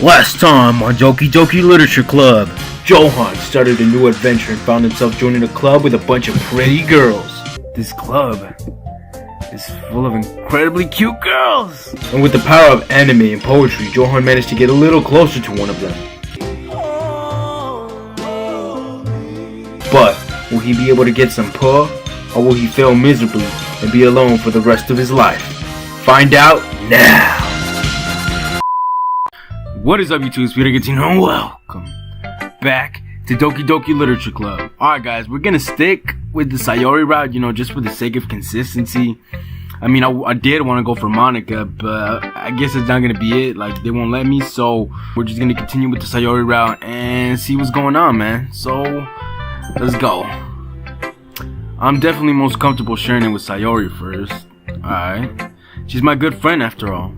Last time on Doki Doki Literature Club, Johan started a new adventure and found himself joining a club with a bunch of pretty girls. This club is full of incredibly cute girls! And with the power of anime and poetry, Johan managed to get a little closer to one of them. But will he be able to get some puh, or will he fail miserably and be alone for the rest of his life? Find out now! What is up, YouTube? It's Peter Gattino, and welcome back to Doki Doki Literature Club. Alright guys, we're gonna stick with the SAYORI route, just for the sake of consistency. I mean, I did want to go for MONIKA, but I guess it's not gonna be it. Like, they won't let me, so we're just gonna continue with the SAYORI route and see what's going on, man. So, let's go. I'm definitely most comfortable sharing it with SAYORI first. Alright. She's my good friend after all.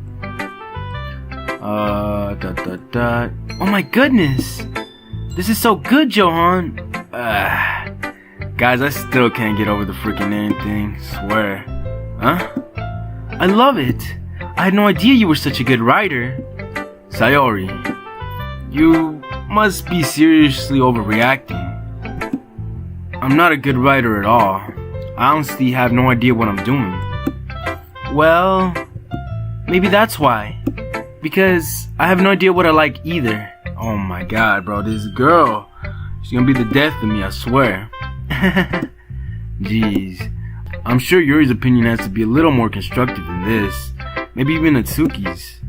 Oh my goodness! This is so good, Johan! Guys, I still can't get over the freaking name thing, swear. Huh? I love it! I had no idea you were such a good writer. SAYORI, you must be seriously overreacting. I'm not a good writer at all. I honestly have no idea what I'm doing. Well, maybe that's why. Because I have no idea what I like either. Oh my god, bro, this girl, she's gonna be the death of me, I swear. Jeez. I'm sure Yuri's opinion has to be a little more constructive than this. Maybe even Atsuki's.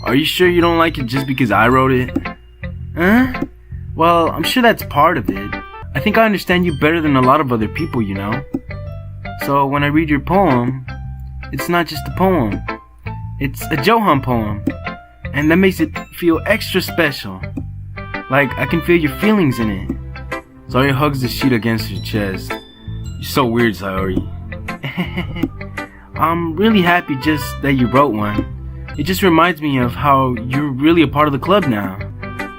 Are you sure you don't like it just because I wrote it? Huh? Well, I'm sure that's part of it. I think I understand you better than a lot of other people, So when I read your poem, it's not just a poem. It's a Johan poem. And that makes it feel extra special. Like, I can feel your feelings in it. Sayori hugs the sheet against her chest. You're so weird, Sayori. I'm really happy just that you wrote one. It just reminds me of how you're really a part of the club now.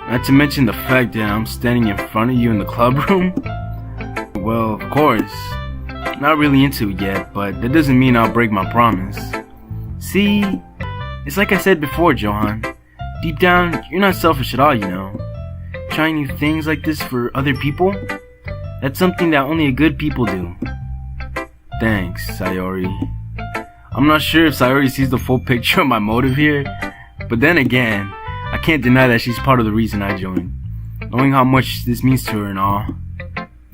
Not to mention the fact that I'm standing in front of you in the club room. Well, of course. Not really into it yet, but that doesn't mean I'll break my promise. See? It's like I said before, Johan. Deep down, you're not selfish at all, Trying new things like this for other people? That's something that only good people do. Thanks, Sayori. I'm not sure if Sayori sees the full picture of my motive here, but then again, I can't deny that she's part of the reason I joined. Knowing how much this means to her and all.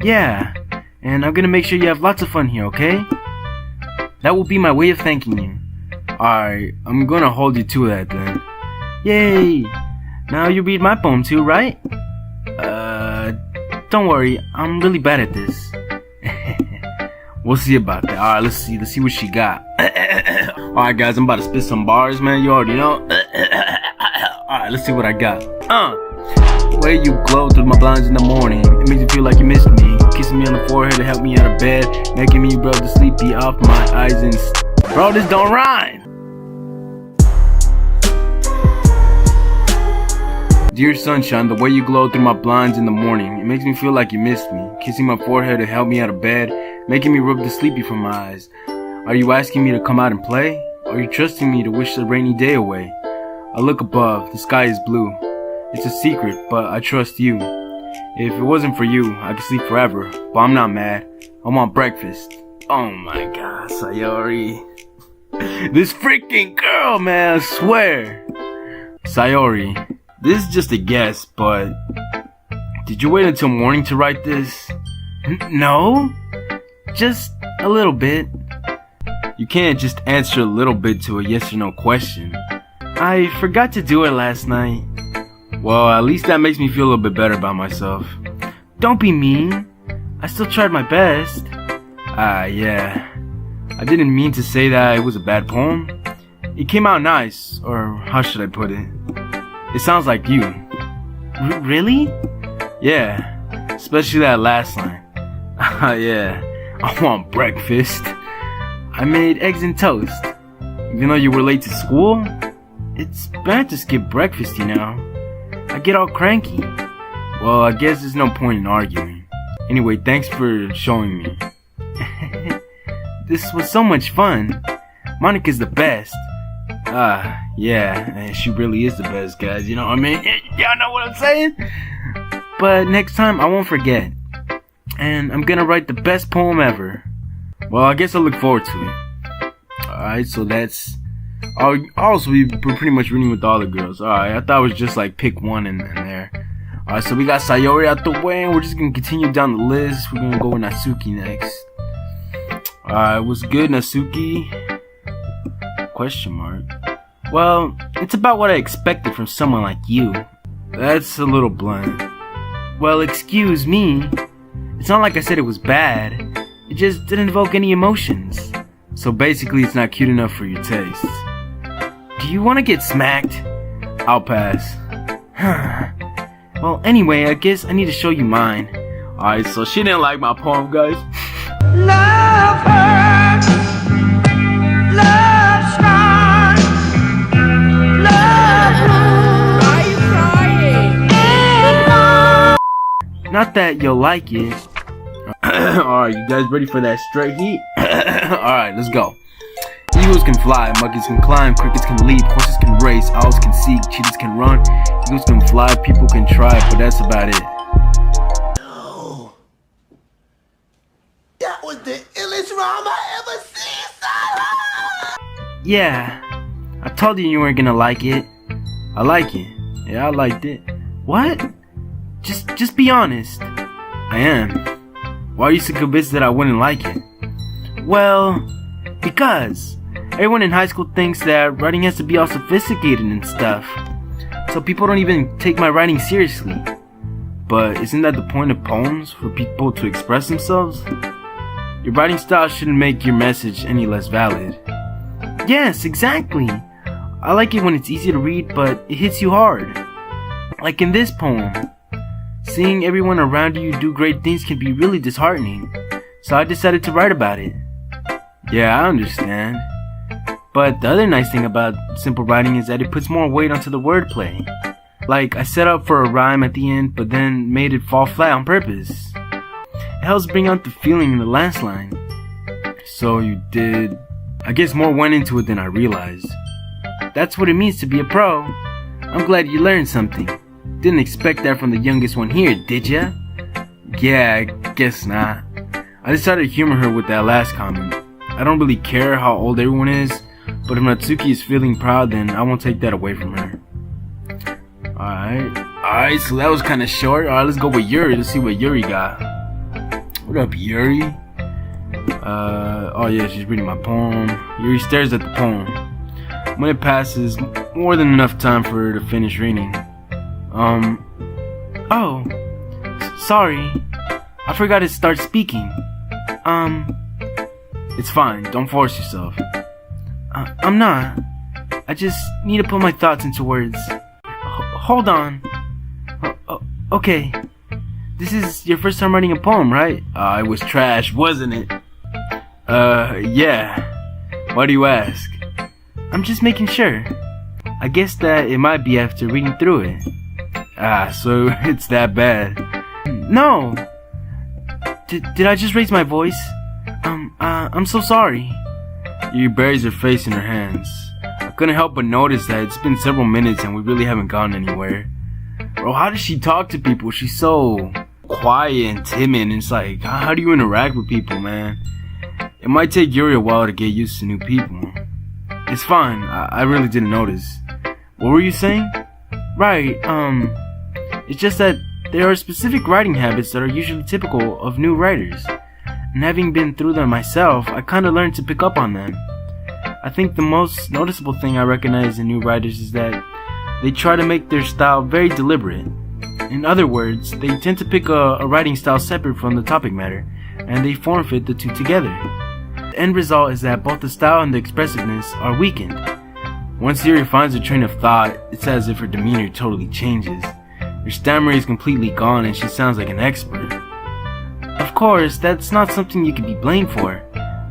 Yeah, and I'm gonna make sure you have lots of fun here, okay? That will be my way of thanking you. Alright, I'm gonna hold you to that then. Yay! Now you read my poem too, right? Don't worry, I'm really bad at this. We'll see about that. Alright, let's see what she got. Alright guys, I'm about to spit some bars, man, you already know. Alright, let's see what I got. The way you glow through my blinds in the morning, it makes me feel like you missed me. Kissing me on the forehead to help me out of bed, making me rub the sleepy off my eyes and bro, this don't rhyme! Dear sunshine, the way you glow through my blinds in the morning, it makes me feel like you missed me. Kissing my forehead to help me out of bed, making me rub the sleepy from my eyes. Are you asking me to come out and play? Or are you trusting me to wish the rainy day away? I look above, the sky is blue. It's a secret, but I trust you. If it wasn't for you, I could sleep forever, but I'm not mad. I want breakfast. Oh my god, Sayori. This freaking girl, man, I swear. Sayori, this is just a guess, but did you wait until morning to write this? No, just a little bit. You can't just answer a little bit to a yes or no question. I forgot to do it last night. Well, at least that makes me feel a little bit better about myself. Don't be mean. I still tried my best. Yeah. I didn't mean to say that it was a bad poem. It came out nice, or how should I put it? It sounds like you. Really? Yeah, especially that last line. Yeah, I want breakfast. I made eggs and toast. Even though you were late to school, it's bad to skip breakfast, I get all cranky. Well, I guess there's no point in arguing. Anyway, thanks for showing me. This was so much fun. Monika's the best. Yeah, she really is the best, guys. You know what I mean? Y'all know what I'm saying? But next time, I won't forget. And I'm gonna write the best poem ever. Well, I guess I'll look forward to it. Alright, so that's... Also, we're pretty much reading with all the girls. Alright, I thought it was just like pick one in there. Alright, so we got Sayori out the way, and we're just gonna continue down the list. We're gonna go with Natsuki next. Alright, what's good, Natsuki? Question mark. Well, it's about what I expected from someone like you. That's a little blunt. Well, excuse me. It's not like I said it was bad. It just didn't evoke any emotions. So basically, it's not cute enough for your taste. Do you want to get smacked? I'll pass. Well, anyway, I guess I need to show you mine. Alright, so she didn't like my poem, guys. Love hurts. Love shines. Love moves. Why are you crying? Not that you'll like it. Alright, you guys ready for that straight heat? Alright, let's go. Eagles can fly, monkeys can climb, crickets can leap, horses can race, owls can seek, cheetahs can run, eagles can fly, people can try, but that's about it. No. That was the illest rhyme I ever seen, son. Yeah, I told you weren't gonna like it. I like it. Yeah, I liked it. What? Just be honest. I am. Why are you so convinced that I wouldn't like it? Well, because everyone in high school thinks that writing has to be all sophisticated and stuff. So people don't even take my writing seriously. But isn't that the point of poems? For people to express themselves? Your writing style shouldn't make your message any less valid. Yes, exactly. I like it when it's easy to read, but it hits you hard. Like in this poem. Seeing everyone around you do great things can be really disheartening. So I decided to write about it. Yeah, I understand. But the other nice thing about simple writing is that it puts more weight onto the wordplay. Like, I set up for a rhyme at the end, but then made it fall flat on purpose. It helps bring out the feeling in the last line. So you did... I guess more went into it than I realized. That's what it means to be a pro. I'm glad you learned something. Didn't expect that from the youngest one here, did ya? Yeah, I guess not. I decided to humor her with that last comment. I don't really care how old everyone is, but if Natsuki is feeling proud, then I won't take that away from her. Alright, so that was kinda short. Alright, let's go with Yuri. Let's see what Yuri got. What up, Yuri? Oh yeah, she's reading my poem. Yuri stares at the poem. When it passes, more than enough time for her to finish reading. Oh, sorry. I forgot to start speaking. It's fine, don't force yourself. I'm not. I just need to put my thoughts into words. Hold on. Okay. This is your first time writing a poem, right? It was trash, wasn't it? Yeah. Why do you ask? I'm just making sure. I guess that it might be after reading through it. So it's that bad. No. Did I just raise my voice? I'm so sorry. Yuri buries her face in her hands. I couldn't help but notice that it's been several minutes and we really haven't gone anywhere. Bro, how does she talk to people? She's so quiet and timid, and it's like, how do you interact with people, man? It might take Yuri a while to get used to new people. It's fine, I really didn't notice. What were you saying? Right, it's just that there are specific writing habits that are usually typical of new writers. And having been through them myself, I kinda learned to pick up on them. I think the most noticeable thing I recognize in new writers is that they try to make their style very deliberate. In other words, they tend to pick a writing style separate from the topic matter, and they form-fit the two together. The end result is that both the style and the expressiveness are weakened. Once Yuri finds a train of thought, it's as if her demeanor totally changes. Her stammer is completely gone and she sounds like an expert. Of course, that's not something you can be blamed for.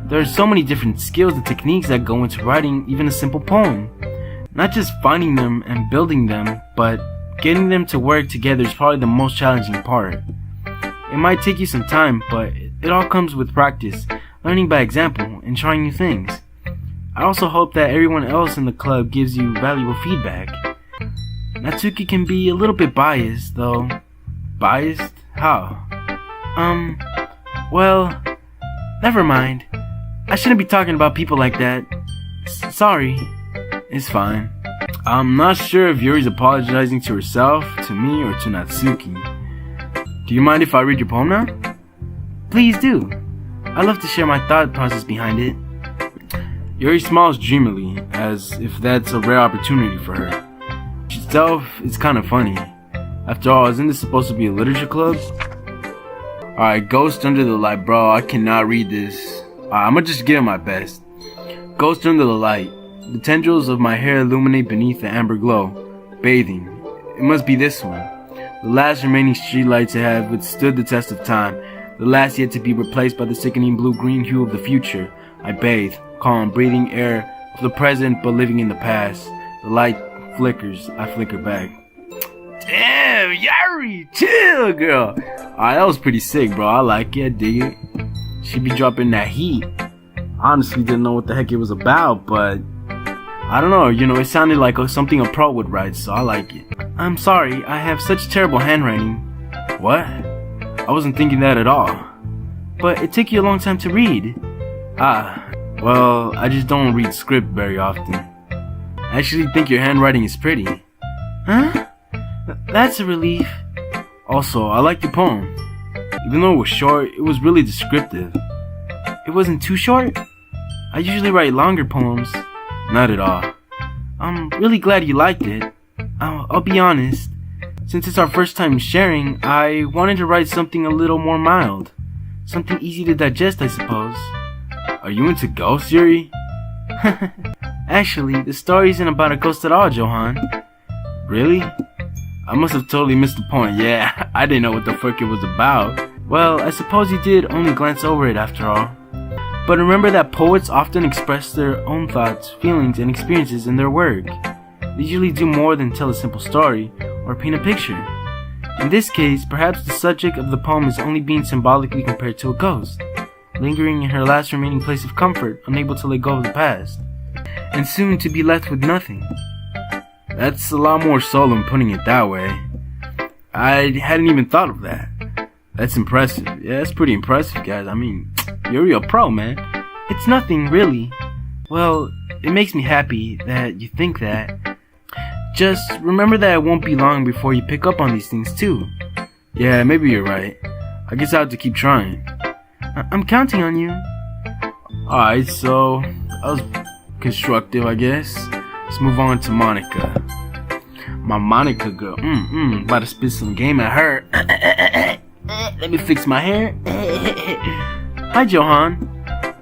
There are so many different skills and techniques that go into writing even a simple poem. Not just finding them and building them, but getting them to work together is probably the most challenging part. It might take you some time, but it all comes with practice, learning by example, and trying new things. I also hope that everyone else in the club gives you valuable feedback. Natsuki can be a little bit biased, though. Biased? How? Well, never mind. I shouldn't be talking about people like that. Sorry. It's fine. I'm not sure if Yuri's apologizing to herself, to me, or to Natsuki. Do you mind if I read your poem now? Please do. I'd love to share my thought process behind it. Yuri smiles dreamily, as if that's a rare opportunity for her. Itself, it's kind of funny. After all, isn't this supposed to be a literature club? Alright, Ghost Under the Light, bro. I cannot read this. I'ma just give it my best. Ghost Under the Light. The tendrils of my hair illuminate beneath the amber glow. Bathing. It must be this one. The last remaining streetlights that have withstood the test of time. The last yet to be replaced by the sickening blue-green hue of the future. I bathe, calm, breathing air of the present but living in the past. The light flickers, I flicker back. Damn, Yuri, chill, girl. Alright, that was pretty sick, bro. I like it, I dig it. She be dropping that heat. Honestly, didn't know what the heck it was about, but I don't know, it sounded like something a pro would write, so I like it. I'm sorry, I have such terrible handwriting. What? I wasn't thinking that at all. But it took you a long time to read. Well, I just don't read script very often. I actually think your handwriting is pretty. Huh? That's a relief. Also, I like your poem. Even though it was short, it was really descriptive. It wasn't too short? I usually write longer poems. Not at all. I'm really glad you liked it. I'll be honest. Since it's our first time sharing, I wanted to write something a little more mild. Something easy to digest, I suppose. Are you into ghosts, Yuri? Actually, the story isn't about a ghost at all, Johan. Really? I must have totally missed the point. Yeah, I didn't know what the frick it was about. Well, I suppose you did only glance over it after all. But remember that poets often express their own thoughts, feelings, and experiences in their work. They usually do more than tell a simple story or paint a picture. In this case, perhaps the subject of the poem is only being symbolically compared to a ghost, lingering in her last remaining place of comfort, unable to let go of the past, and soon to be left with nothing. That's a lot more soul than putting it that way. I hadn't even thought of that. That's impressive. Yeah, that's pretty impressive, guys. I mean, you're a pro, man. It's nothing, really. Well, it makes me happy that you think that. Just remember that it won't be long before you pick up on these things, too. Yeah, maybe you're right. I guess I'll have to keep trying. I'm counting on you. Alright, so that was constructive, I guess. Let's move on to Monika. My Monika girl. About to spit some game at her. Let me fix my hair. Hi, Johan.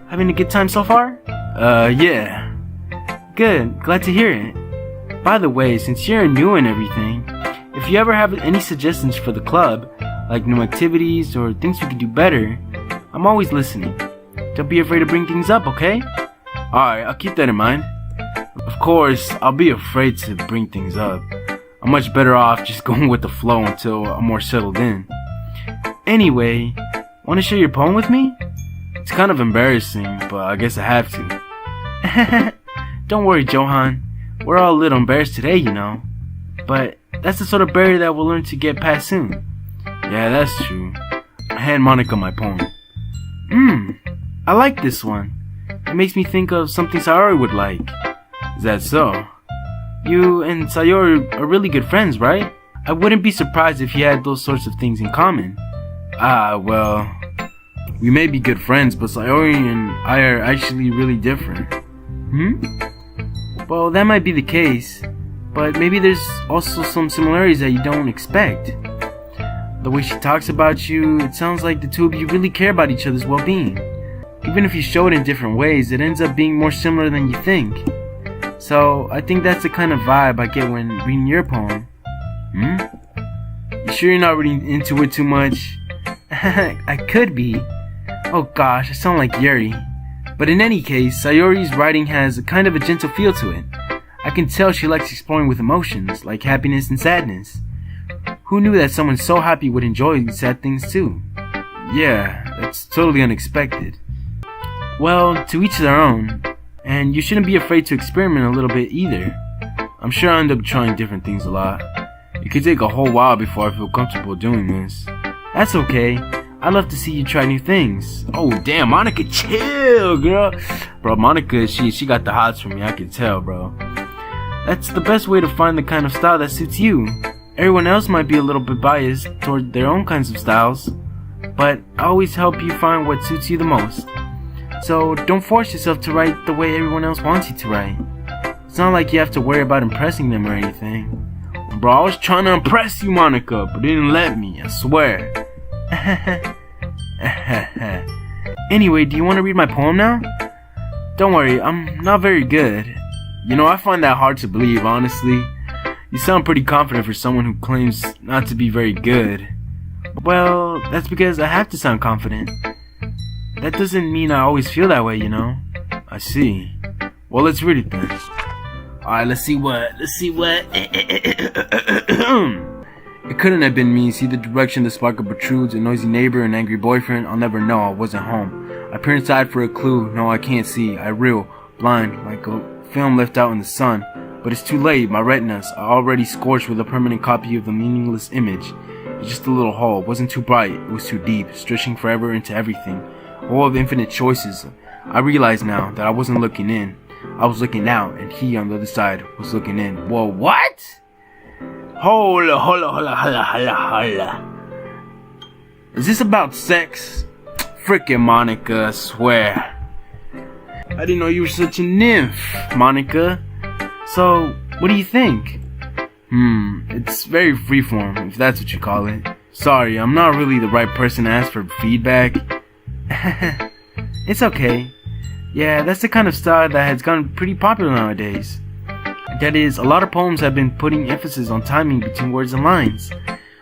Having a good time so far? Yeah. Good. Glad to hear it. By the way, since you're new and everything, if you ever have any suggestions for the club, like new activities or things we could do better, I'm always listening. Don't be afraid to bring things up, okay? Alright, I'll keep that in mind. Of course, I'll be afraid to bring things up. I'm much better off just going with the flow until I'm more settled in. Anyway, want to share your poem with me? It's kind of embarrassing, but I guess I have to. Don't worry, Johan. We're all a little embarrassed today, But that's the sort of barrier that we'll learn to get past soon. Yeah, that's true. I hand Monika my poem. I like this one. It makes me think of something Sayori would like. Is that so? You and Sayori are really good friends, right? I wouldn't be surprised if you had those sorts of things in common. Well, we may be good friends, but Sayori and I are actually really different. Well, that might be the case, but maybe there's also some similarities that you don't expect. The way she talks about you, it sounds like the two of you really care about each other's well-being. Even if you show it in different ways, it ends up being more similar than you think. So, I think that's the kind of vibe I get when reading your poem. You sure you're not reading into it too much? I could be. Oh gosh, I sound like Yuri. But in any case, Sayori's writing has a kind of a gentle feel to it. I can tell she likes exploring with emotions, like happiness and sadness. Who knew that someone so happy would enjoy sad things too? Yeah, that's totally unexpected. Well, to each their own. And you shouldn't be afraid to experiment a little bit either. I'm sure I end up trying different things a lot. It could take a whole while before I feel comfortable doing this. That's okay. I'd love to see you try new things. Oh damn, Monika, chill, girl. Bro, Monika, she got the hots for me, I can tell, bro. That's the best way to find the kind of style that suits you. Everyone else might be a little bit biased toward their own kinds of styles, but I always help you find what suits you the most. So don't force yourself to write the way everyone else wants you to write. It's not like you have to worry about impressing them or anything. Bro, I was trying to impress you, Monika, but they didn't let me, I swear. Anyway, do you want to read my poem now? Don't worry, I'm not very good. You know, I find that hard to believe, honestly. You sound pretty confident for someone who claims not to be very good. Well, that's because I have to sound confident. That doesn't mean I always feel that way, you know? I see. Well, let's read it then. Alright, let's see what. It couldn't have been me. See the direction the sparkle protrudes, a noisy neighbor, an angry boyfriend. I'll never know, I wasn't home. I peer inside for a clue. No, I can't see. I reel, blind, like a film left out in the sun. But it's too late. My retinas are already scorched with a permanent copy of the meaningless image. It's just a little hole. It wasn't too bright. It was too deep, stretching forever into everything. A hole of infinite choices. I realize now that I wasn't looking in. I was looking out, and he on the other side was looking in. Whoa, what? Hola. Is this about sex? Frickin' Monika, I swear. I didn't know you were such a nymph, Monika. So, what do you think? It's very freeform, if that's what you call it. Sorry, I'm not really the right person to ask for feedback. It's okay. Yeah, that's the kind of style that has gotten pretty popular nowadays. That is, a lot of poems have been putting emphasis on timing between words and lines.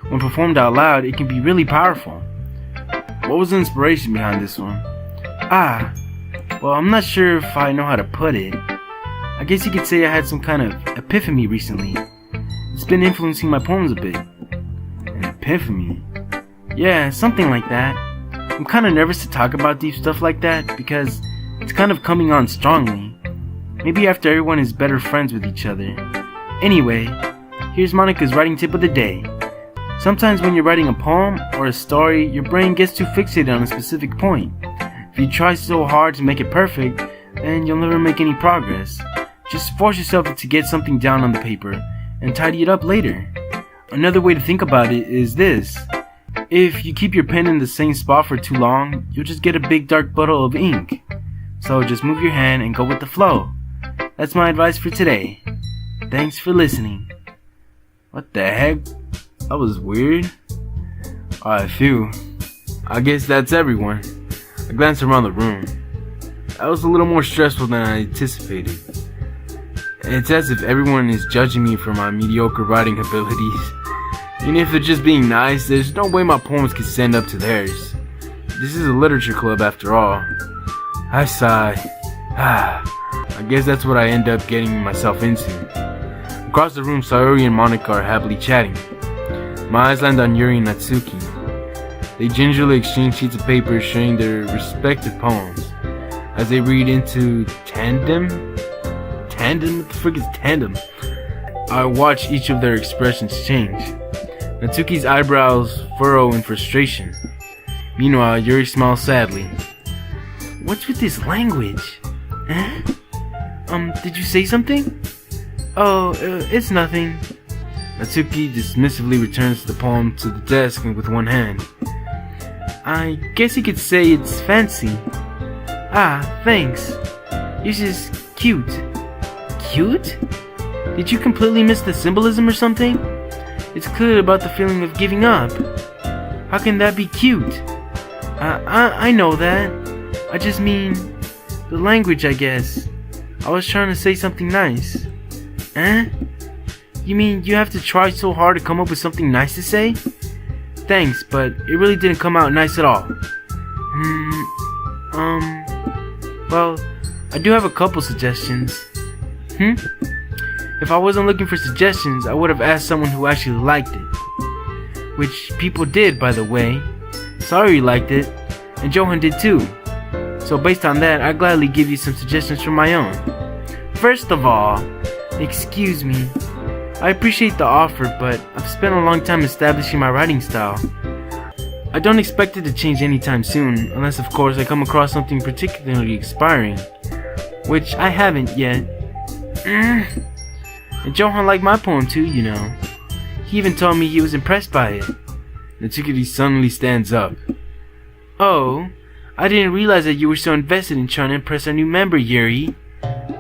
When performed out loud, it can be really powerful. What was the inspiration behind this one? Well, I'm not sure if I know how to put it. I guess you could say I had some kind of epiphany recently. It's been influencing my poems a bit. An epiphany? Yeah, something like that. I'm kind of nervous to talk about deep stuff like that because it's kind of coming on strongly. Maybe after everyone is better friends with each other. Anyway, here's Monika's writing tip of the day. Sometimes when you're writing a poem or a story, your brain gets too fixated on a specific point. If you try so hard to make it perfect, then you'll never make any progress. Just force yourself to get something down on the paper and tidy it up later. Another way to think about it is this. If you keep your pen in the same spot for too long, you'll just get a big dark puddle of ink. So just move your hand and go with the flow. That's my advice for today. Thanks for listening. What the heck? That was weird. Alright, phew. I guess that's everyone. I glanced around the room. That was a little more stressful than I anticipated. It's as if everyone is judging me for my mediocre writing abilities. Even if they're just being nice, there's no way my poems can stand up to theirs. This is a literature club after all. I sigh. I guess that's what I end up getting myself into. Across the room, Sayori and Monika are happily chatting. My eyes land on Yuri and Natsuki. They gingerly exchange sheets of paper sharing their respective poems. As they read into tandem? Tandem? What the frick is tandem? I watch each of their expressions change. Natsuki's eyebrows furrow in frustration. Meanwhile, Yuri smiles sadly. What's with this language? Huh? Did you say something? Oh, it's nothing. Natsuki dismissively returns the poem to the desk with one hand. I guess you could say it's fancy. Thanks. Yours is cute. Cute? Did you completely miss the symbolism or something? It's clear about the feeling of giving up. How can that be cute? I know that. I just mean the language, I guess. I was trying to say something nice. Eh? You mean you have to try so hard to come up with something nice to say? Thanks, but it really didn't come out nice at all. Well, I do have a couple suggestions. If I wasn't looking for suggestions, I would have asked someone who actually liked it. Which people did, by the way. Sayori liked it, and Johan did too. So based on that, I gladly give you some suggestions from my own. First of all, excuse me. I appreciate the offer, but I've spent a long time establishing my writing style. I don't expect it to change anytime soon, unless of course I come across something particularly inspiring, which I haven't yet. And Johan liked my poem too, you know. He even told me he was impressed by it. Natsuki suddenly stands up. Oh, I didn't realize that you were so invested in trying to impress our new member, Yuri.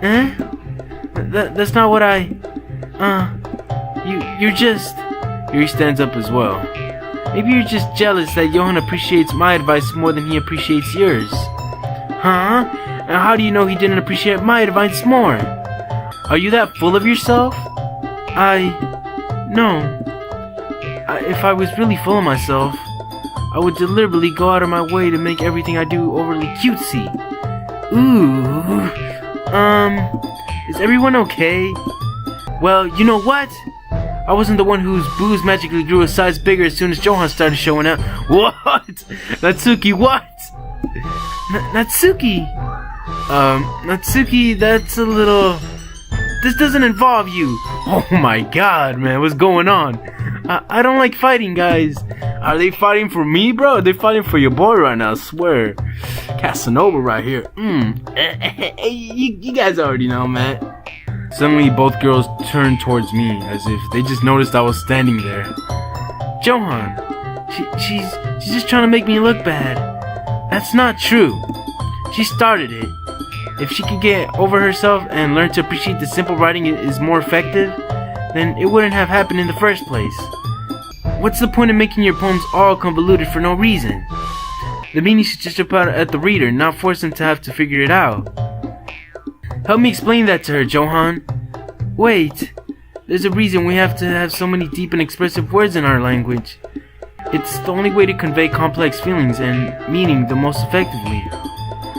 That's not what you're just... Yuri stands up as well. Maybe you're just jealous that Johan appreciates my advice more than he appreciates yours. Huh? And how do you know he didn't appreciate my advice more? Are you that full of yourself? No. If I was really full of myself, I would deliberately go out of my way to make everything I do overly cutesy. Ooh. Is everyone okay? Well, you know what? I wasn't the one whose booze magically grew a size bigger as soon as Johan started showing up. What? Natsuki, what? Natsuki? Natsuki, that's a little... This doesn't involve you. Oh my god, man, what's going on? I don't like fighting, guys. Are they fighting for me, bro? Are they fighting for your boy right now? I swear. Casanova right here. You guys already know, man. Suddenly, both girls turned towards me, as if they just noticed I was standing there. Johan, she's just trying to make me look bad. That's not true. She started it. If she could get over herself and learn to appreciate the simple writing is more effective, then it wouldn't have happened in the first place. What's the point of making your poems all convoluted for no reason? The meaning should just jump out at the reader, not force them to have to figure it out. Help me explain that to her, Johan. Wait, there's a reason we have to have so many deep and expressive words in our language. It's the only way to convey complex feelings and meaning the most effectively.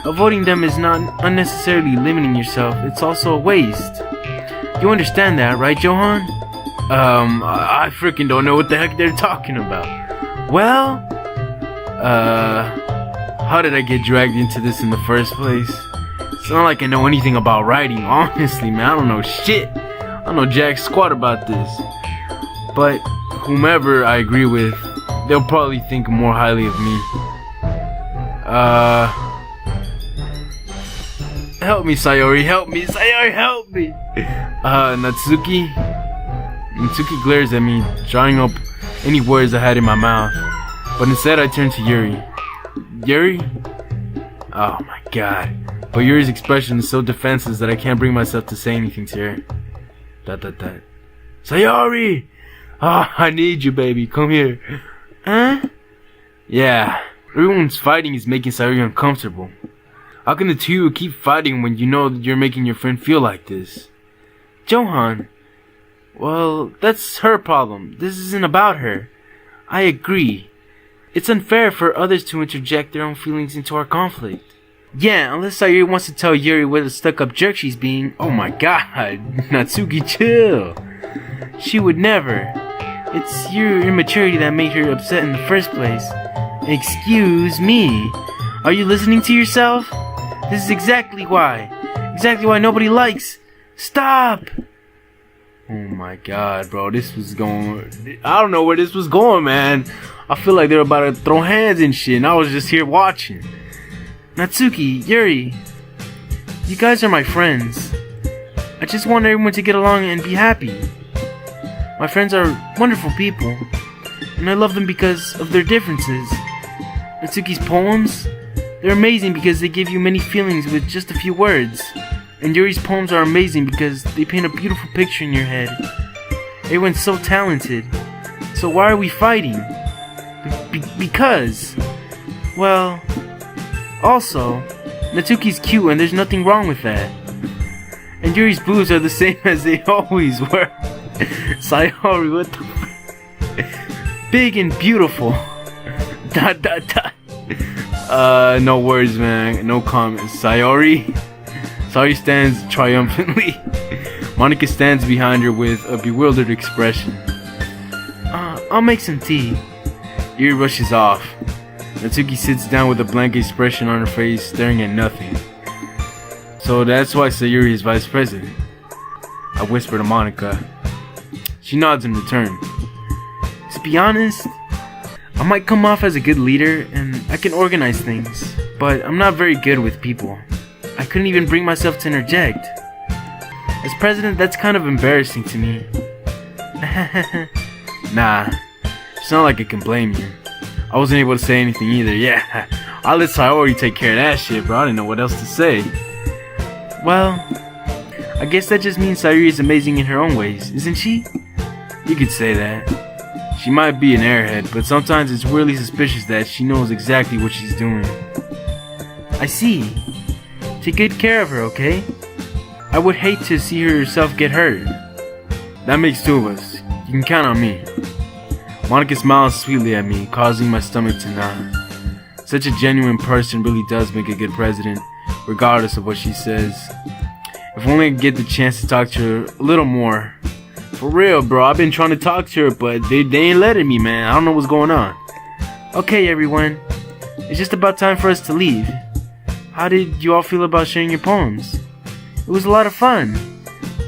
Avoiding them is not unnecessarily limiting yourself, it's also a waste. You understand that, right, Johan? I freaking don't know what the heck they're talking about. Well, how did I get dragged into this in the first place? It's not like I know anything about writing, honestly, man. I don't know shit. I don't know jack squat about this. But whomever I agree with, they'll probably think more highly of me. Help me, Sayori, help me, Sayori, help me! Natsuki glares at me, drawing up any words I had in my mouth. But instead I turn to Yuri. Yuri? Oh my god. But Yuri's expression is so defenseless that I can't bring myself to say anything to her. Sayori! I need you, baby, come here. Huh? Yeah, everyone's fighting is making Sayori uncomfortable. How can the two keep fighting when you know that you're making your friend feel like this? Johan, well, that's her problem. This isn't about her. I agree. It's unfair for others to interject their own feelings into our conflict. Yeah, unless Sayori wants to tell Yuri what a stuck-up jerk she's being. Oh my god, Natsuki, chill. She would never. It's your immaturity that made her upset in the first place. Excuse me. Are you listening to yourself? This is exactly why nobody likes. Stop! Oh my god, bro, this was going... I don't know where this was going, man. I feel like they were about to throw hands and shit, and I was just here watching. Natsuki, Yuri, you guys are my friends. I just want everyone to get along and be happy. My friends are wonderful people, and I love them because of their differences. Natsuki's poems, they're amazing because they give you many feelings with just a few words. And Yuri's poems are amazing because they paint a beautiful picture in your head. Everyone's so talented. So why are we fighting? Because... Well... Also, Natsuki's cute and there's nothing wrong with that. And Yuri's boobs are the same as they always were. Sayori, what the f... Big and beautiful. ... No words, man. No comments. Sayori stands triumphantly. Monika stands behind her with a bewildered expression. I'll make some tea. Yuri rushes off. Natsuki sits down with a blank expression on her face, staring at nothing. So that's why Sayori is vice president, I whisper to Monika. She nods in return. To be honest, I might come off as a good leader and I can organize things, but I'm not very good with people. I couldn't even bring myself to interject. As president, that's kind of embarrassing to me. Nah, it's not like I can blame you. I wasn't able to say anything either. Yeah, I'll let Sayori take care of that shit, bro. I didn't know what else to say. Well, I guess that just means Sayori is amazing in her own ways, isn't she? You could say that. She might be an airhead, but sometimes it's weirdly suspicious that she knows exactly what she's doing. I see. Take good care of her, okay? I would hate to see herself get hurt. That makes two of us. You can count on me. Monika smiles sweetly at me, causing my stomach to knot. Such a genuine person really does make a good president, regardless of what she says. If only I could get the chance to talk to her a little more. For real, bro, I've been trying to talk to her, but they ain't letting me, man. I don't know what's going on. Okay, everyone. It's just about time for us to leave. How did you all feel about sharing your poems? It was a lot of fun.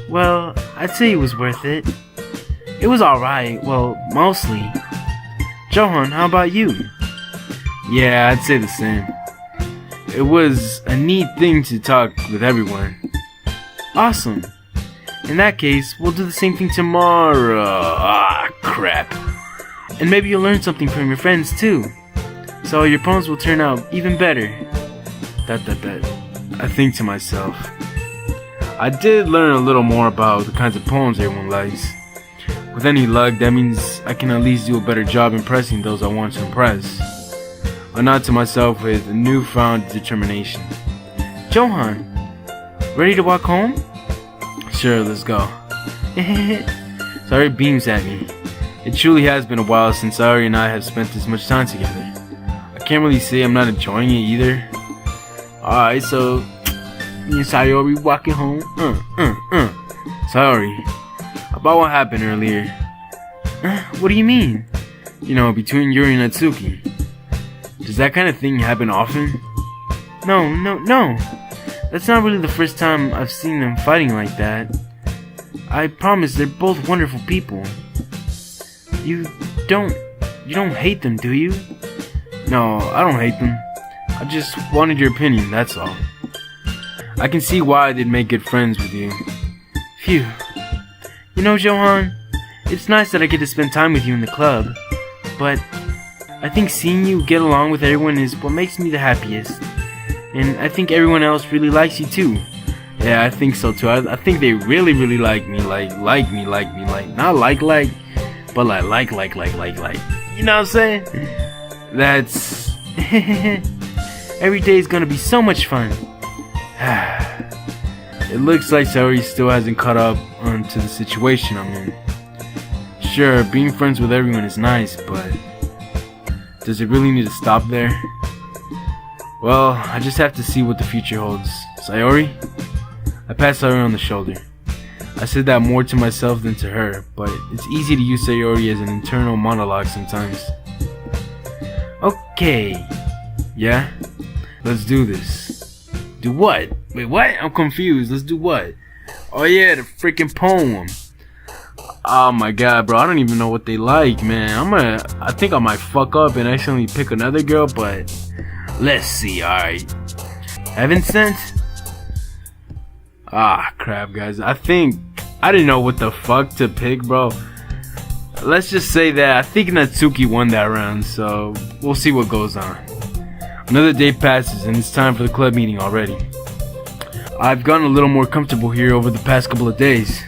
Well, I'd say it was worth it. It was alright, well, mostly. Johan, how about you? Yeah, I'd say the same. It was a neat thing to talk with everyone. Awesome. In that case, we'll do the same thing tomorrow. Ah, crap. And maybe you'll learn something from your friends too. So your poems will turn out even better. I think to myself. I did learn a little more about the kinds of poems everyone likes. With any luck, that means I can at least do a better job impressing those I want to impress. I nod to myself with a newfound determination. Johan, ready to walk home? Sure, let's go. Sayori beams at me. It truly has been a while since Sayori and I have spent this much time together. I can't really say I'm not enjoying it either. Alright, so me and Sayori walking home. Sayori, about what happened earlier. What do you mean? You know, between Yuri and Natsuki. Does that kind of thing happen often? No. That's not really the first time I've seen them fighting like that. I promise they're both wonderful people. You don't hate them, do you? No, I don't hate them. I just wanted your opinion, that's all. I can see why they'd make good friends with you. Phew. You know, Johan, it's nice that I get to spend time with you in the club, but I think seeing you get along with everyone is what makes me the happiest. And I think everyone else really likes you too. Yeah, I think so too. I think they really like me. Like me. Not like, but like. You know what I'm saying? That's... Every day is gonna be so much fun. It looks like Sayori still hasn't caught up onto the situation I'm in. Sure, being friends with everyone is nice, but does it really need to stop there? Well, I just have to see what the future holds. Sayori? I pat Sayori on the shoulder. I said that more to myself than to her, but it's easy to use Sayori as an internal monologue sometimes. Okay. Yeah? Let's do this. Do what? Wait, what? I'm confused. Let's do what? Oh yeah, the freaking poem. Oh my god, bro. I don't even know what they like, man. I think I might fuck up and accidentally pick another girl, but let's see, alright. Heaven Sent? Ah, crap, guys. I didn't know what the fuck to pick, bro. Let's just say that I think Natsuki won that round, so we'll see what goes on. Another day passes and it's time for the club meeting already. I've gotten a little more comfortable here over the past couple of days.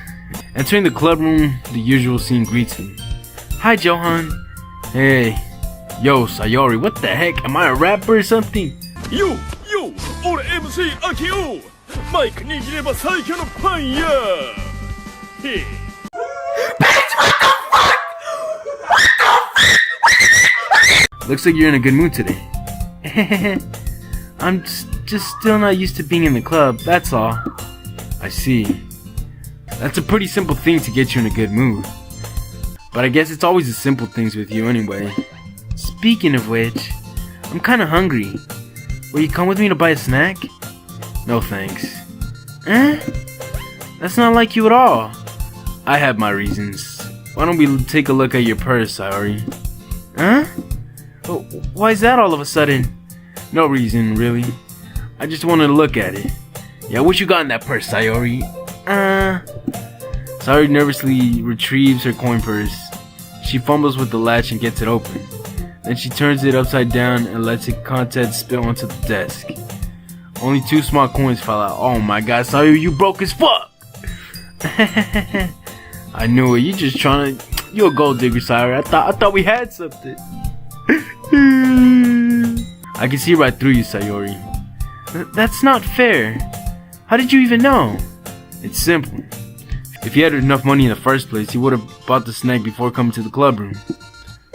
Entering the club room, the usual scene greets me. Hi, Johan. Hey. Yo, Sayori, what the heck? Am I a rapper or something? Yo,俺 MC アキオマイク握れば最強のパンやへ Looks like you're in a good mood today. I'm just still not used to being in the club, that's all. I see. That's a pretty simple thing to get you in a good mood. But I guess it's always the simple things with you anyway. Speaking of which, I'm kinda hungry. Will you come with me to buy a snack? No thanks. That's not like you at all. I have my reasons. Why don't we take a look at your purse, Sayori? Why is that all of a sudden? No reason, really. I just wanted to look at it. Yeah, what you got in that purse, Sayori? Sayori nervously retrieves her coin purse. She fumbles with the latch and gets it open. Then she turns it upside down and lets its contents spill onto the desk. Only 2 small coins fall out. Oh my god, Sayori, you broke as fuck! I knew it. You just trying to... You a gold digger, Sayori. I thought we had something. I can see right through you, Sayori. That's not fair. How did you even know? It's simple. If you had enough money in the first place, you would have bought the snack before coming to the club room.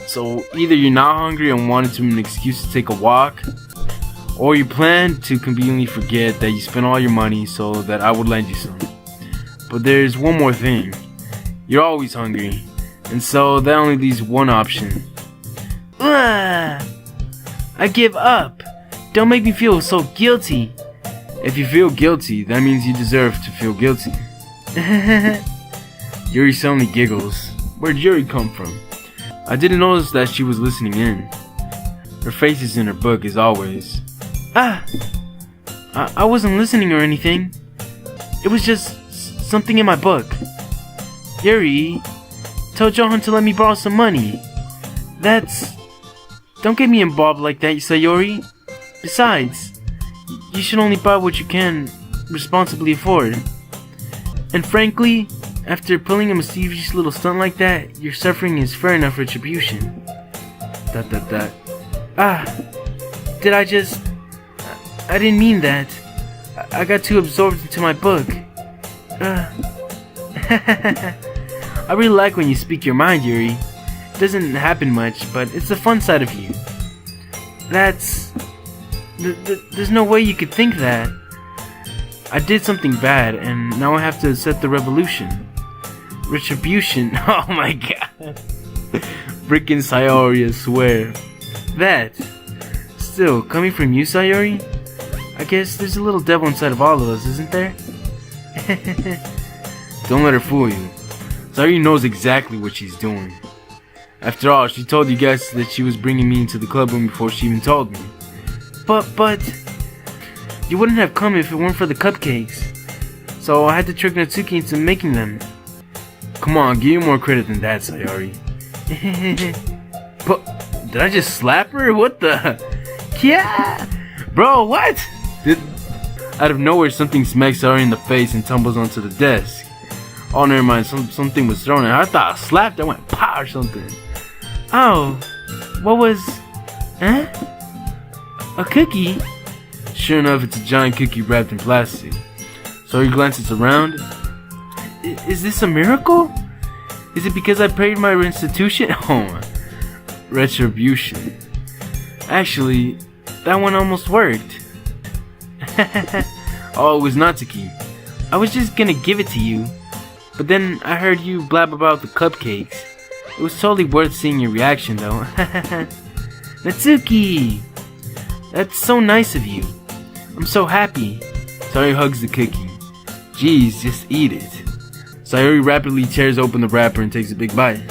So either you're not hungry and wanted an excuse to take a walk, or you plan to conveniently forget that you spent all your money so that I would lend you some. But there's one more thing. You're always hungry, and so that only leaves one option. I give up. Don't make me feel so guilty. If you feel guilty, that means you deserve to feel guilty. Yuri suddenly giggles. Where'd Yuri come from? I didn't notice that she was listening in. Her face is in her book as always. I wasn't listening or anything. It was just something in my book. Yuri told Johan to let me borrow some money. Don't get me involved like that, Sayori. Besides, you should only buy what you can responsibly afford. And frankly, after pulling a mischievous little stunt like that, your suffering is fair enough retribution. Did I just... I didn't mean that. I got too absorbed into my book. I really like when you speak your mind, Yuri. It doesn't happen much, but it's the fun side of you. There's no way you could think that. I did something bad, and now I have to set the revolution. Retribution. Oh my god. Frickin' Sayori, I swear. Still, coming from you, Sayori? I guess there's a little devil inside of all of us, isn't there? Don't let her fool you. Sayori knows exactly what she's doing. After all, she told you guys that she was bringing me into the club room before she even told me. But... You wouldn't have come if it weren't for the cupcakes. So I had to trick Natsuki into making them. Come on, give you more credit than that, Sayori. But... Did I just slap her? What the... Yeah! Bro, what? Out of nowhere, something smacks Sayori in the face and tumbles onto the desk. Oh, never mind. Something was thrown at her. I thought I slapped. I went pow or something. Oh, what was? A cookie? Sure enough, it's a giant cookie wrapped in plastic. Sayori glances around. Is this a miracle? Is it because I paid my restitution? Oh, retribution. Actually, that one almost worked. Oh, it was Natsuki. I was just gonna give it to you, but then I heard you blab about the cupcakes. It was totally worth seeing your reaction though. Natsuki! That's so nice of you. I'm so happy. Sayori hugs the cookie. Jeez, just eat it. Sayori rapidly tears open the wrapper and takes a big bite.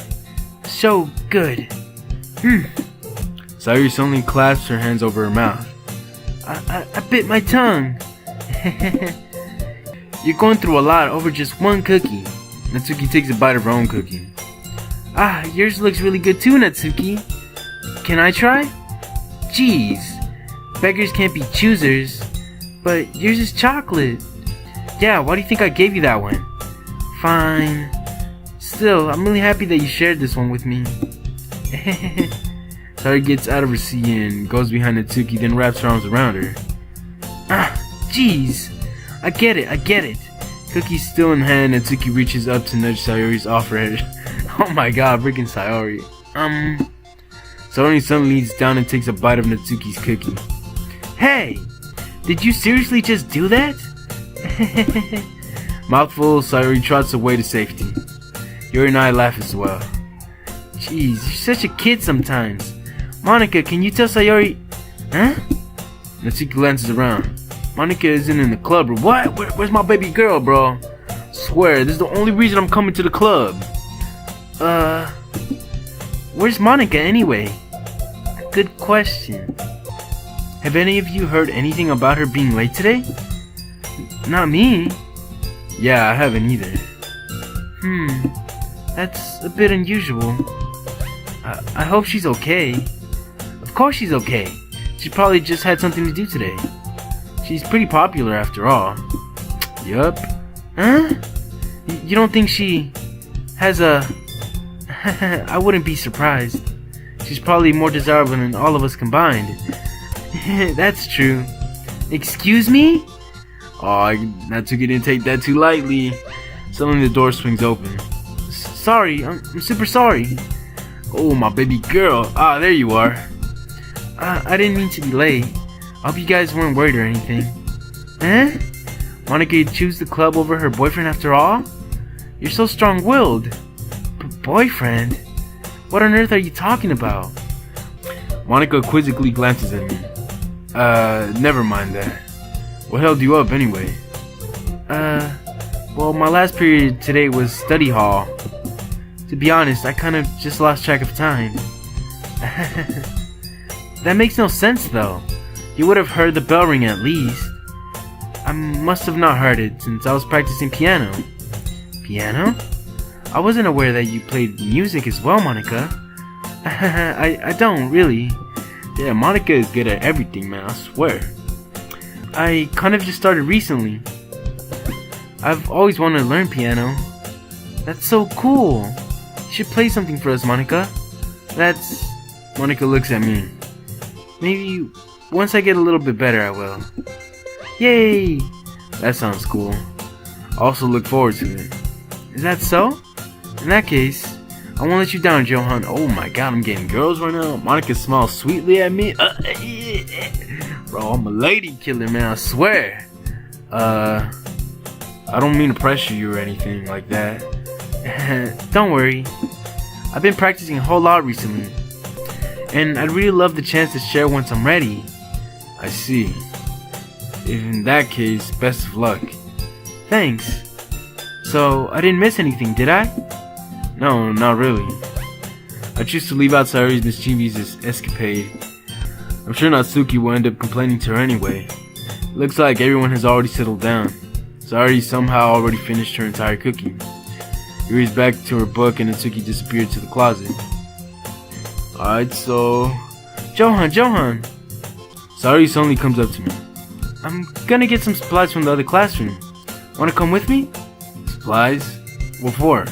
So good. Sayori suddenly clasps her hands over her mouth. I bit my tongue. You're going through a lot over just one cookie. Natsuki takes a bite of her own cookie. Yours looks really good too, Natsuki. Can I try? Jeez, beggars can't be choosers. But yours is chocolate. Yeah, why do you think I gave you that one? Fine. Still, I'm really happy that you shared this one with me. Sayori gets out of her seat and goes behind Natsuki, then wraps her arms around her. Jeez. I get it. Cookie's still in hand, Natsuki reaches up to nudge Sayori's offer head. Oh my god, freaking Sayori. Sayori suddenly leans down and takes a bite of Natsuki's cookie. Hey! Did you seriously just do that? Mouthful, Sayori trots away to safety. Yuri and I laugh as well. Jeez, you're such a kid sometimes. Monika, can you tell Sayori... Huh? Natsuki glances around. Monika isn't in the club or what? Where's my baby girl, bro? Swear, this is the only reason I'm coming to the club. Where's Monika anyway? Good question. Have any of you heard anything about her being late today? Not me. Yeah, I haven't either. That's a bit unusual. I hope she's okay. Of course she's okay. She probably just had something to do today. She's pretty popular after all. Yup. Huh? You don't think she has a... I wouldn't be surprised. She's probably more desirable than all of us combined. That's true. Excuse me? Oh, Natsuki didn't take that too lightly. Suddenly the door swings open. Sorry, I'm super sorry. Oh, my baby girl. Ah, there you are. I didn't mean to be late. I hope you guys weren't worried or anything. Huh? Monika choose the club over her boyfriend after all? You're so strong-willed. Boyfriend? What on earth are you talking about? Monika quizzically glances at me. Never mind that. What held you up anyway? Well, my last period today was study hall. To be honest, I kind of just lost track of time. That makes no sense though. You would have heard the bell ring at least. I must have not heard it since I was practicing piano. Piano? I wasn't aware that you played music as well, Monika. I don't really. Yeah, Monika is good at everything, man, I swear. I kind of just started recently. I've always wanted to learn piano. That's so cool. You should play something for us, Monika. Monika looks at me. Maybe once I get a little bit better, I will. Yay! That sounds cool. I also look forward to it. Is that so? In that case, I won't let you down, Johan. Oh my god, I'm getting girls right now. Monika smiles sweetly at me. Bro, I'm a lady killer, man, I swear. I don't mean to pressure you or anything like that. Don't worry. I've been practicing a whole lot recently. And I'd really love the chance to share once I'm ready. I see. In that case, best of luck. Thanks. So, I didn't miss anything, did I? No, not really. I choose to leave out Sayori's mischievous escapade. I'm sure Natsuki will end up complaining to her anyway. Looks like everyone has already settled down. Sayori somehow already finished her entire cooking. Yuri's back to her book and Natsuki disappeared to the closet. Alright, so... Johan! Sayori suddenly comes up to me. I'm gonna get some supplies from the other classroom. Wanna come with me? Supplies? What for?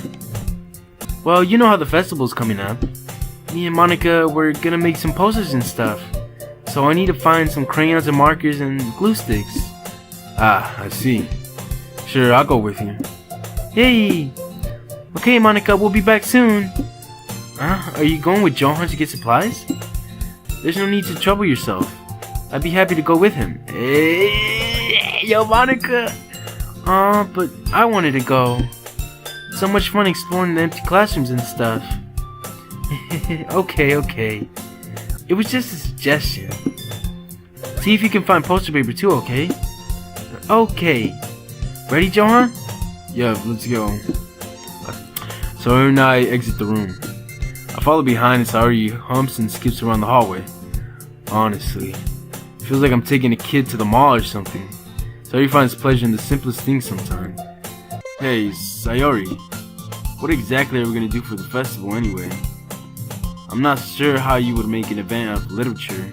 Well, you know how the festival's coming up. Me and Monika, we're gonna make some posters and stuff. So I need to find some crayons and markers and glue sticks. Ah, I see. Sure, I'll go with you. Yay! Okay, Monika, we'll be back soon. Are you going with Johan to get supplies? There's no need to trouble yourself. I'd be happy to go with him. Hey, yo, Monika! But I wanted to go. It's so much fun exploring the empty classrooms and stuff. Okay. It was just a suggestion. See if you can find poster paper too, okay? Okay. Ready, Johan? Yeah, let's go. Sayori and I exit the room. I follow behind and Sayori humps and skips around the hallway. Honestly, it feels like I'm taking a kid to the mall or something. Sayori finds pleasure in the simplest things sometimes. Hey, Sayori, what exactly are we gonna do for the festival anyway? I'm not sure how you would make an event out of literature.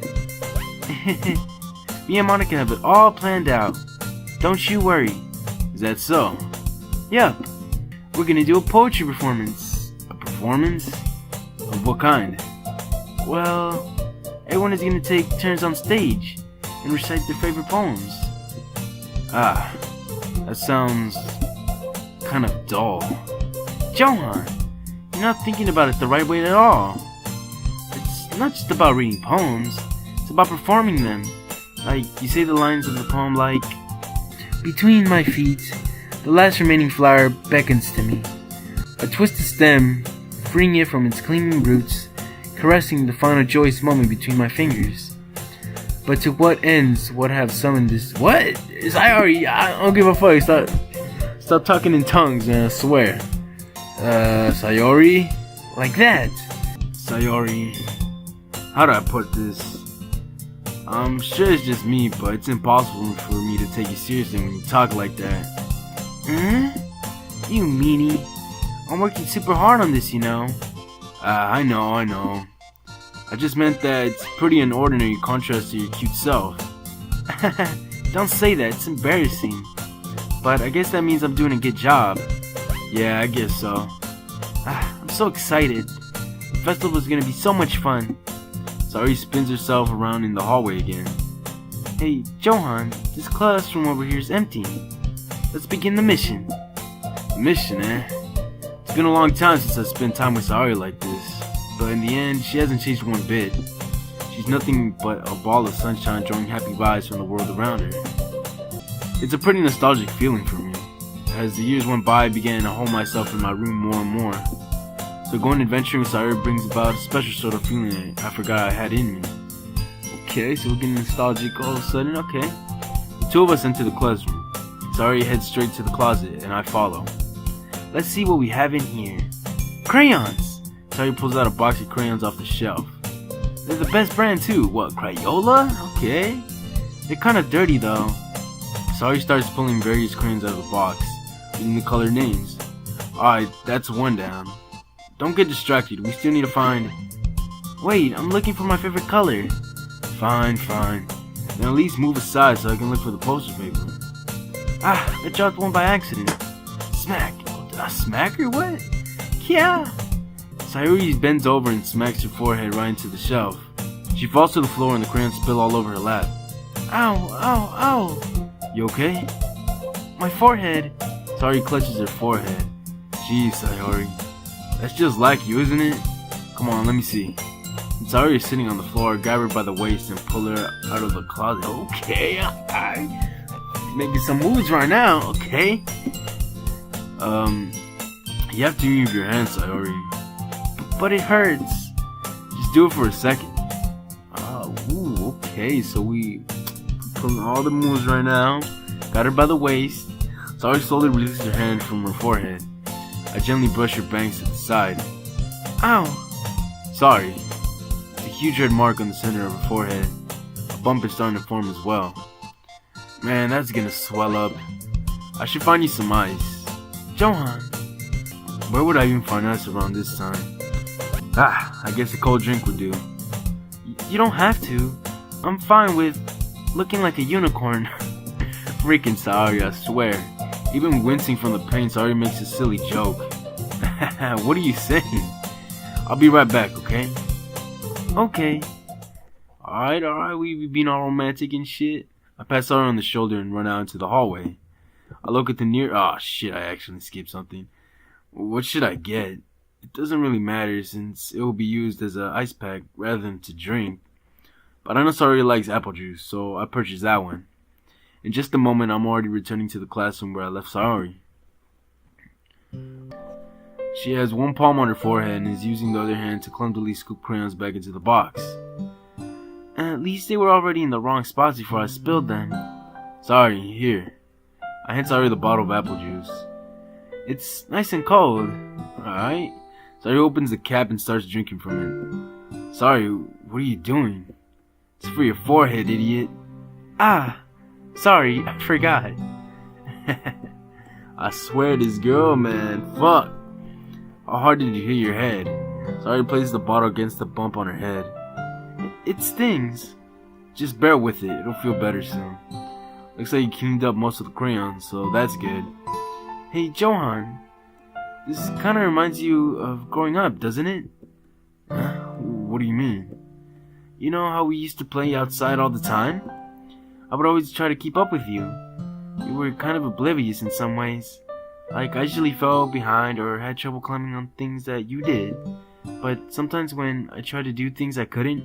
Me and Monika have it all planned out. Don't you worry. Is that so? Yup. We're gonna do a poetry performance. A performance? Of what kind? Well, everyone is gonna take turns on stage and recite their favorite poems. Ah, that sounds kind of dull. Johan, you're not thinking about it the right way at all. It's not just about reading poems, it's about performing them. Like, you say the lines of the poem like, between my feet, the last remaining flower beckons to me. I twist the stem, freeing it from its clinging roots, caressing the final joyous moment between my fingers. But to what ends would have summoned this? What? SAYORI, I don't give a fuck. Stop talking in tongues, man, I swear. SAYORI? Like that. SAYORI. How do I put this? I'm sure it's just me, but it's impossible for me to take you seriously when you talk like that. You meanie. I'm working super hard on this, you know. I know. I just meant that it's pretty an ordinary contrast to your cute self. Don't say that, it's embarrassing. But I guess that means I'm doing a good job. Yeah, I guess so. I'm so excited. The festival is gonna be so much fun. SAYORI spins herself around in the hallway again. Hey, Johan, this classroom over here is empty. Let's begin the mission. Mission, eh? It's been a long time since I spent time with SAYORI like this, but in the end, she hasn't changed one bit. She's nothing but a ball of sunshine drawing happy vibes from the world around her. It's a pretty nostalgic feeling for me. As the years went by, I began to hold myself in my room more and more. So going adventuring with SAYORI brings about a special sort of feeling I forgot I had in me. Okay, so we're getting nostalgic all of a sudden, okay. The two of us enter the classroom. SAYORI heads straight to the closet, and I follow. Let's see what we have in here. Crayons! SAYORI pulls out a box of crayons off the shelf. They're the best brand too. What, Crayola? Okay. They're kinda dirty though. SAYORI starts pulling various crayons out of the box, reading the color names. Alright, that's one down. Don't get distracted, we still need to find... Wait, I'm looking for my favorite color. Fine. Then at least move aside so I can look for the poster paper. I dropped one by accident. Smack. Did I smack her? What? Yeah. SAYORI bends over and smacks her forehead right into the shelf. She falls to the floor and the crayons spill all over her lap. Ow. You okay? My forehead. SAYORI clutches her forehead. Jeez, SAYORI. That's just like you, isn't it? Come on, let me see. And SAYORI is sitting on the floor. Grab her by the waist and pull her out of the closet. Okay, I'm making some moves right now, okay? You have to move your hands, SAYORI. But it hurts. Just do it for a second. Okay, so we pulling all the moves right now. Got her by the waist. SAYORI slowly releases her hand from her forehead. I gently brush her bangs to the side. Ow! Sorry. It's a huge red mark on the center of her forehead. A bump is starting to form as well. Man, that's gonna swell up. I should find you some ice. Johan! Where would I even find ice around this time? I guess a cold drink would do. You don't have to. I'm fine with looking like a unicorn. Freaking SAYORI, I swear. Even wincing from the pain, SAYORI makes a silly joke. What are you saying? I'll be right back, okay? Okay. Alright, we've been all romantic and shit. I pass SAYORI on the shoulder and run out into the hallway. I look at the near... Oh shit, I actually skipped something. What should I get? It doesn't really matter since it will be used as an ice pack rather than to drink. But I know SAYORI likes apple juice, so I purchased that one. In just a moment, I'm already returning to the classroom where I left SAYORI. She has one palm on her forehead and is using the other hand to clumsily scoop crayons back into the box. At least they were already in the wrong spots before I spilled them. Sorry, here. I hand SAYORI the bottle of apple juice. It's nice and cold. Alright. SAYORI opens the cap and starts drinking from it. Sorry, what are you doing? It's for your forehead, idiot. Sorry, I forgot. I swear this girl, man. Fuck. How hard did you hit your head? SAYORI places the bottle against the bump on her head. It stings. Just bear with it. It'll feel better soon. Looks like you cleaned up most of the crayons, so that's good. Hey, Johan. This kind of reminds you of growing up, doesn't it? What do you mean? You know how we used to play outside all the time? I would always try to keep up with you. You were kind of oblivious in some ways. Like, I usually fell behind or had trouble climbing on things that you did. But sometimes when I tried to do things I couldn't,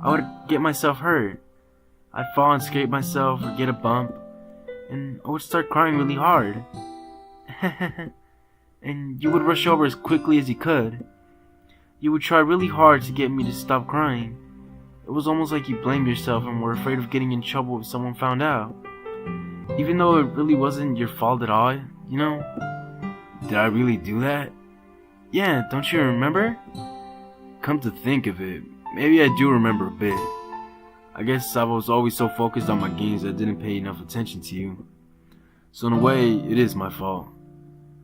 I would get myself hurt. I'd fall and scrape myself or get a bump. And I would start crying really hard. And you would rush over as quickly as you could. You would try really hard to get me to stop crying. It was almost like you blamed yourself and were afraid of getting in trouble if someone found out. Even though it really wasn't your fault at all, you know? Did I really do that? Yeah, don't you remember? Come to think of it, maybe I do remember a bit. I guess I was always so focused on my games that I didn't pay enough attention to you. So in a way, it is my fault.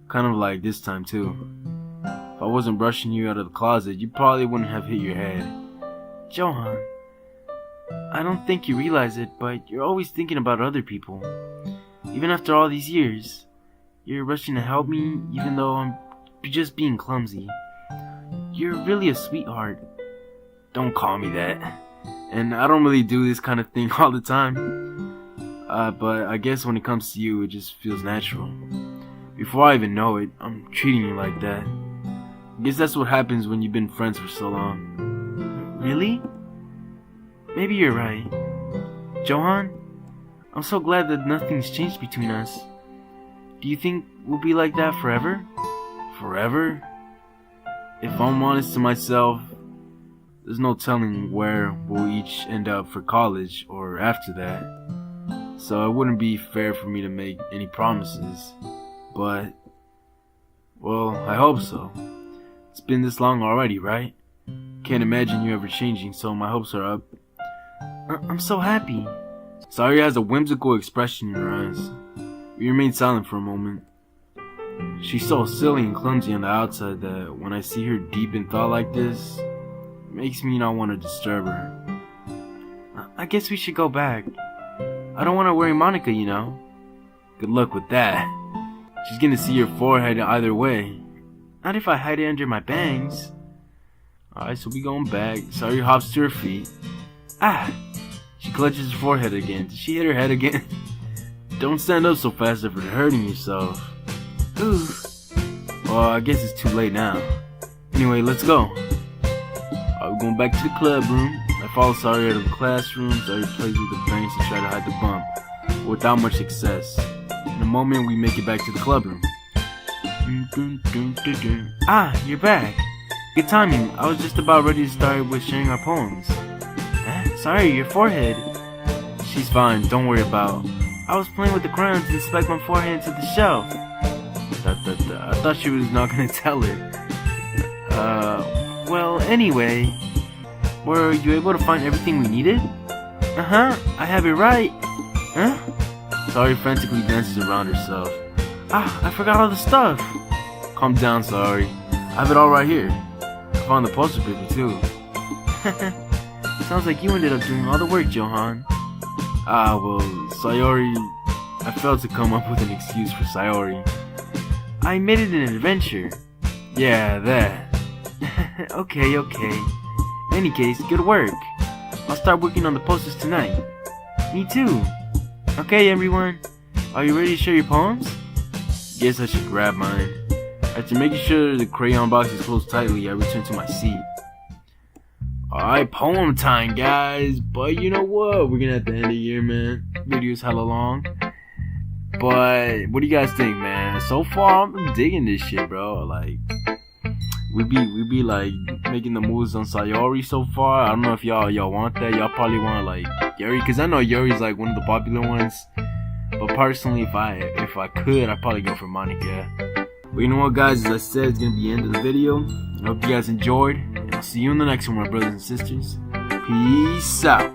Kind of like this time too. If I wasn't brushing you out of the closet, you probably wouldn't have hit your head. Johan, I don't think you realize it, but you're always thinking about other people. Even after all these years, you're rushing to help me even though I'm just being clumsy. You're really a sweetheart. Don't call me that. And I don't really do this kind of thing all the time. But I guess when it comes to you, it just feels natural. Before I even know it, I'm treating you like that. I guess that's what happens when you've been friends for so long. Really? Maybe you're right. Johan, I'm so glad that nothing's changed between us. Do you think we'll be like that forever? Forever? If I'm honest to myself, there's no telling where we'll each end up for college or after that. So it wouldn't be fair for me to make any promises. But, well, I hope so. It's been this long already, right? Can't imagine you ever changing, so my hopes are up. I'm so happy. Sayori has a whimsical expression in her eyes. We remain silent for a moment. She's so silly and clumsy on the outside that when I see her deep in thought like this, it makes me not want to disturb her. I guess we should go back. I don't want to worry Monika, you know. Good luck with that. She's gonna see your forehead either way. Not if I hide it under my bangs. Alright, so we going back. Sayori hops to her feet. Ah! She clutches her forehead again. Did she hit her head again? Don't stand up so fast if you're hurting yourself. Ooh. Well, I guess it's too late now. Anyway, let's go. We're going back to the club room. I follow Sayori out of the classroom. Sayori plays with the bangs to try to hide the bump, but without much success. In a moment, we make it back to the club room. Ah, you're back. Good timing. I was just about ready to start with sharing our poems. Sorry, your forehead. She's fine, don't worry about. I was playing with the crayons and spiked my forehead into the shelf. I thought she was not gonna tell it. Well, anyway. Were you able to find everything we needed? Uh-huh, I have it right. Huh? Sayori frantically dances around herself. Ah, I forgot all the stuff. Calm down, Sayori. I have it all right here. I found the poster paper too. Sounds like you ended up doing all the work, Johan. Ah, well, Sayori... I failed to come up with an excuse for Sayori. I made it an adventure. Yeah, that. Okay. In any case, good work. I'll start working on the posters tonight. Me too. Okay, everyone. Are you ready to share your poems? Guess I should grab mine. After making sure the crayon box is closed tightly, I return to my seat. Alright, poem time, guys. But you know what? We're gonna have to end the year, man. Video's hella long. But what do you guys think, man? So far, I'm digging this shit, bro. Like, we be like making the moves on Sayori so far. I don't know if y'all want that. Y'all probably want like Yuri, because I know Yuri's like one of the popular ones. But personally, if I could, I'd probably go for Monika. But you know what, guys? As I said, it's gonna be the end of the video. I hope you guys enjoyed. And I'll see you in the next one, my brothers and sisters. Peace out.